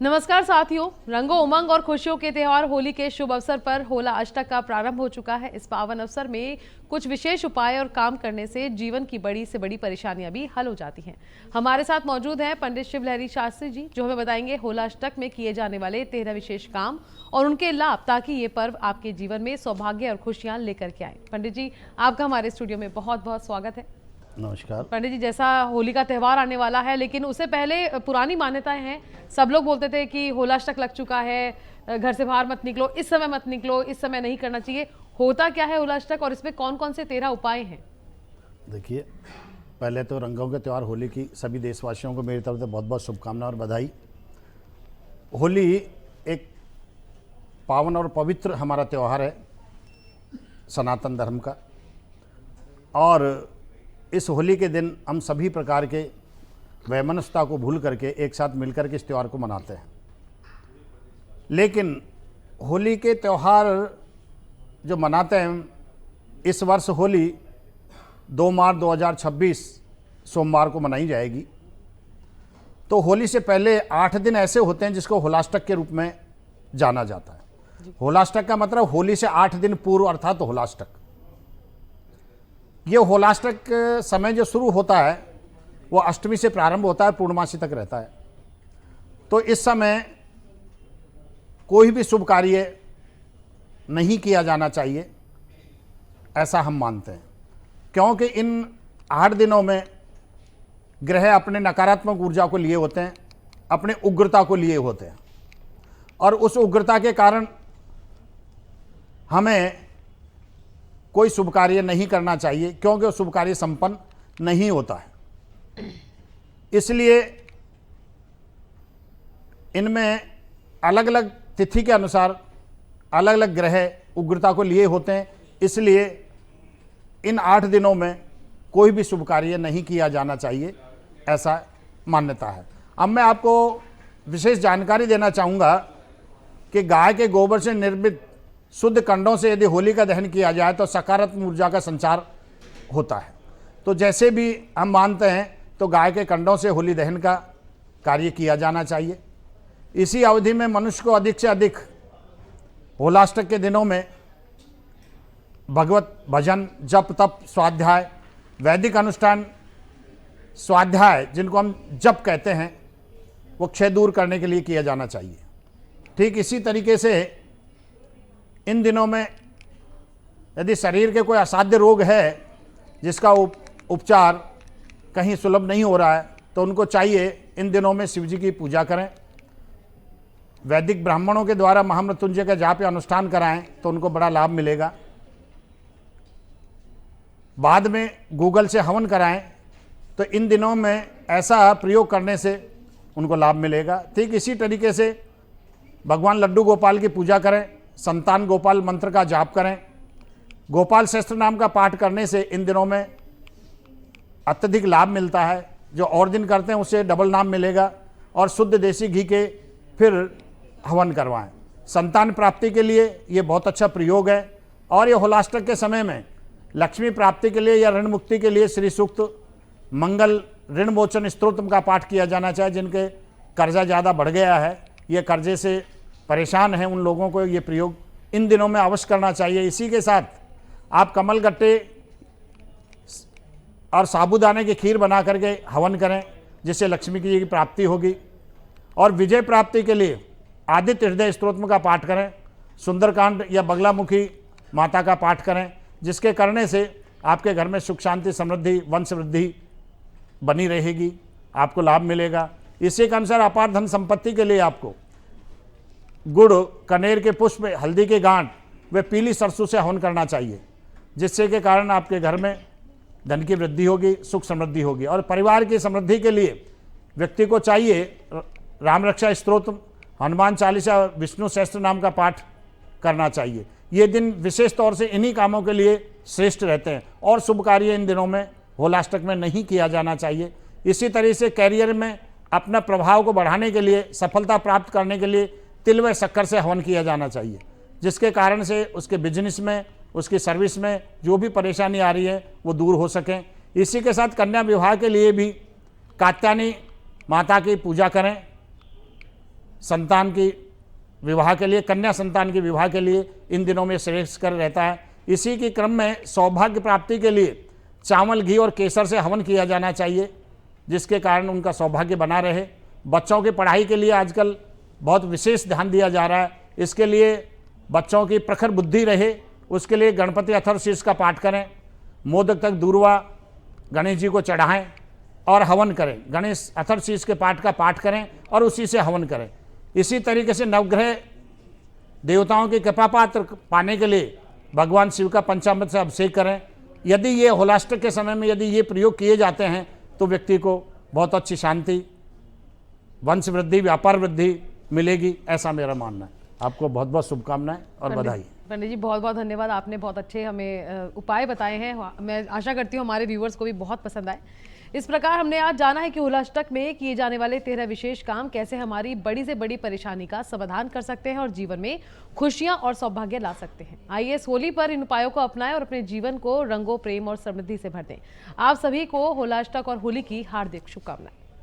नमस्कार साथियों, रंगों उमंग और खुशियों के त्योहार होली के शुभ अवसर पर होला अष्टक का प्रारंभ हो चुका है। इस पावन अवसर में कुछ विशेष उपाय और काम करने से जीवन की बड़ी से बड़ी परेशानियां भी हल हो जाती हैं। हमारे साथ मौजूद हैं पंडित शिवलहरी शास्त्री जी, जो हमें बताएंगे होला अष्टक में किए जाने वाले 13 विशेष काम और उनके लाभ, ताकि ये पर्व आपके जीवन में सौभाग्य और खुशियां लेकर के आए। पंडित जी, आपका हमारे स्टूडियो में बहुत बहुत स्वागत है। नमस्कार पंडित जी, जैसा होली का त्यौहार आने वाला है, लेकिन उससे पहले पुरानी मान्यताएं हैं। सब लोग बोलते थे कि होलाष्टक लग चुका है, घर से बाहर मत निकलो, इस समय मत निकलो, इस समय नहीं करना चाहिए। होता क्या है होलाष्टक और इसमें कौन कौन से 13 उपाय हैं? देखिए, पहले तो रंगों के त्यौहार होली की सभी देशवासियों को मेरी तरफ से बहुत बहुत शुभकामनाएं और बधाई। होली एक पावन और पवित्र हमारा त्यौहार है सनातन धर्म का, और इस होली के दिन हम सभी प्रकार के वैमनस्यता को भूल करके एक साथ मिलकर के इस त्यौहार को मनाते हैं। लेकिन होली के त्यौहार जो मनाते हैं, इस वर्ष होली 2 मार्च 2026 सोमवार को मनाई जाएगी। तो होली से पहले 8 दिन ऐसे होते हैं जिसको होलाष्टक के रूप में जाना जाता है। होलाष्टक का मतलब होली से 8 दिन पूर्व, अर्थात तो होलाष्टक। ये होलाष्टक समय जो शुरू होता है वो अष्टमी से प्रारंभ होता है, पूर्णमासी तक रहता है। तो इस समय कोई भी शुभ कार्य नहीं किया जाना चाहिए, ऐसा हम मानते हैं, क्योंकि इन 8 दिनों में ग्रह अपने नकारात्मक ऊर्जा को लिए होते हैं, अपने उग्रता को लिए होते हैं, और उस उग्रता के कारण हमें कोई शुभ कार्य नहीं करना चाहिए, क्योंकि वो शुभ कार्य संपन्न नहीं होता है। इसलिए इनमें अलग अलग तिथि के अनुसार अलग अलग ग्रह उग्रता को लिए होते हैं, इसलिए इन 8 दिनों में कोई भी शुभ कार्य नहीं किया जाना चाहिए, ऐसा मान्यता है। अब मैं आपको विशेष जानकारी देना चाहूँगा कि गाय के गोबर से निर्मित शुद्ध कंडों से यदि होली का दहन किया जाए तो सकारात्मक ऊर्जा का संचार होता है। तो जैसे भी हम मानते हैं, तो गाय के कंडों से होली दहन का कार्य किया जाना चाहिए। इसी अवधि में मनुष्य को अधिक से अधिक होलाष्टक के दिनों में भगवत भजन, जप, तप, स्वाध्याय, वैदिक अनुष्ठान, स्वाध्याय जिनको हम जप कहते हैं, वो क्षय दूर करने के लिए किया जाना चाहिए। ठीक इसी तरीके से इन दिनों में यदि शरीर के कोई असाध्य रोग है जिसका उपचार कहीं सुलभ नहीं हो रहा है, तो उनको चाहिए इन दिनों में शिव जी की पूजा करें, वैदिक ब्राह्मणों के द्वारा महामृत्युंजय का जाप या अनुष्ठान कराएं, तो उनको बड़ा लाभ मिलेगा। बाद में गूगल से हवन कराएं, तो इन दिनों में ऐसा प्रयोग करने से उनको लाभ मिलेगा। ठीक इसी तरीके से भगवान लड्डू गोपाल की पूजा करें, संतान गोपाल मंत्र का जाप करें, गोपाल सहस्त्र नाम का पाठ करने से इन दिनों में अत्यधिक लाभ मिलता है। जो और दिन करते हैं उससे डबल नाम मिलेगा। और शुद्ध देसी घी के फिर हवन करवाएं। संतान प्राप्ति के लिए ये बहुत अच्छा प्रयोग है। और ये होलाष्टक के समय में लक्ष्मी प्राप्ति के लिए या ऋण मुक्ति के लिए श्री सूक्त, मंगल, ऋण मोचन स्तोत्र का पाठ किया जाना चाहिए। जिनके कर्जा ज़्यादा बढ़ गया है, ये कर्जे से परेशान हैं, उन लोगों को ये प्रयोग इन दिनों में अवश्य करना चाहिए। इसी के साथ आप कमल गट्टे और साबूदाने की खीर बना करके हवन करें, जिससे लक्ष्मी की प्राप्ति होगी। और विजय प्राप्ति के लिए आदित्य हृदय स्तोत्र का पाठ करें, सुंदरकांड या बगलामुखी माता का पाठ करें, जिसके करने से आपके घर में सुख, शांति, समृद्धि, वंश वृद्धि बनी रहेगी, आपको लाभ मिलेगा। इसी के अनुसार अपार धन संपत्ति के लिए आपको गुड़, कनेर के पुष्प, हल्दी के गांठ व पीली सरसों से हवन करना चाहिए, जिससे के कारण आपके घर में धन की वृद्धि होगी, सुख समृद्धि होगी। और परिवार की समृद्धि के लिए व्यक्ति को चाहिए राम रक्षा स्तोत्र, हनुमान चालीसा, विष्णु सहस्त्र नाम का पाठ करना चाहिए। ये दिन विशेष तौर से इन्हीं कामों के लिए श्रेष्ठ रहते हैं, और शुभ कार्य इन दिनों में होलाष्टक में नहीं किया जाना चाहिए। इसी तरह से कैरियर में अपना प्रभाव को बढ़ाने के लिए, सफलता प्राप्त करने के लिए तिल व शक्कर से हवन किया जाना चाहिए, जिसके कारण से उसके बिजनेस में, उसकी सर्विस में जो भी परेशानी आ रही है वो दूर हो सकें। इसी के साथ कन्या विवाह के लिए भी कात्यायनी माता की पूजा करें, संतान की विवाह के लिए, कन्या संतान के विवाह के लिए इन दिनों में श्रेयस्कर रहता है। इसी के क्रम में सौभाग्य प्राप्ति के लिए चावल, घी और केसर से हवन किया जाना चाहिए, जिसके कारण उनका सौभाग्य बना रहे। बच्चों की पढ़ाई के लिए आजकल बहुत विशेष ध्यान दिया जा रहा है। इसके लिए बच्चों की प्रखर बुद्धि रहे, उसके लिए गणपति अथर्वशीर्ष का पाठ करें, मोदक तक दूर्वा गणेश जी को चढ़ाएं और हवन करें। गणेश अथर्वशीर्ष के पाठ का पाठ करें और उसी से हवन करें। इसी तरीके से नवग्रह देवताओं की कृपा पात्र पाने के लिए भगवान शिव का पंचामृत से अभिषेक करें। यदि ये होलाष्टक के समय में यदि ये प्रयोग किए जाते हैं तो व्यक्ति को बहुत अच्छी शांति, वंश वृद्धि, व्यापार वृद्धि मिलेगी, ऐसा मेरा मानना है। आपको बहुत बहुत शुभकामनाएं और बधाई। पंडित जी बहुत बहुत धन्यवाद, आपने बहुत अच्छे हमें उपाय बताए हैं। मैं आशा करती हूँ हमारे व्यूवर्स को भी बहुत पसंद आए। इस प्रकार हमने आज जाना है कि होलाष्टक में किए जाने वाले 13 विशेष काम कैसे हमारी बड़ी से बड़ी परेशानी का समाधान कर सकते हैं और जीवन में खुशियां और सौभाग्य ला सकते हैं। आइए इस होली पर इन उपायों को अपनाएं और अपने जीवन को रंगों, प्रेम और समृद्धि से भर दें। आप सभी को होलाष्टक और होली की हार्दिक शुभकामनाएं।